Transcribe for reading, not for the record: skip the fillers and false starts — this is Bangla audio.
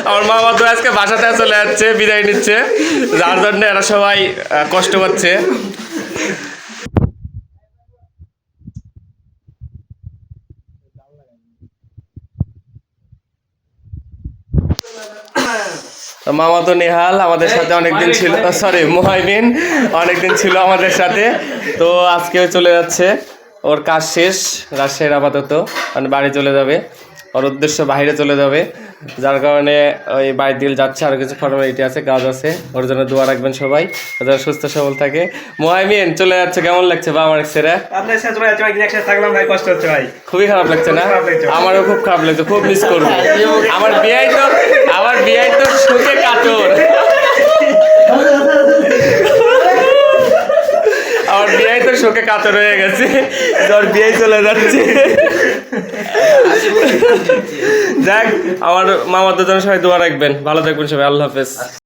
আমার মামা তো আজকে বাসাতে চলে যাচ্ছে, বিদায় নিচ্ছে, যার জন্য এরা সবাই কষ্ট পাচ্ছে। মামা তো নেহাল আমাদের সাথে অনেকদিন ছিল, সরি মুহাইমিন অনেকদিন ছিল আমাদের সাথে, তো আজকেও চলে যাচ্ছে। ওর কাজ শেষ রাজশাহীর, আপাতত মানে বাড়ি চলে যাবে, ওর উদ্দেশ্য বাইরে চলে যাবে, যার কারণে ওই বাড়ির দিকে যাচ্ছে। আর কিছু ফর্মালিটি আছে, কাজ আছে, ওর জন্য দোয়া রাখবেন সবাই, যারা সুস্থ সবল থাকে। মুহাইমিন চলে যাচ্ছে, কেমন লাগছে বা আমার ছেড়ে? আপনার সাথে চলে যাচ্ছে ভাই, একসাথে থাকলাম ভাই, কষ্ট হচ্ছে ভাই, খুবই খারাপ লাগছে না? আমারও খুব খারাপ লাগছে, খুব মিস করবো। আমার বিয়াই তো সুখে কাতর, আমার বিয়াই তো শোকে কাতর হয়ে গেছে, তোর বিয়াই চলে যাচ্ছে। যাক, আমার মামাদের জন্য সবাই দোয়া রাখবেন, ভালো থাকবেন সবাই, আল্লাহ হাফেজ।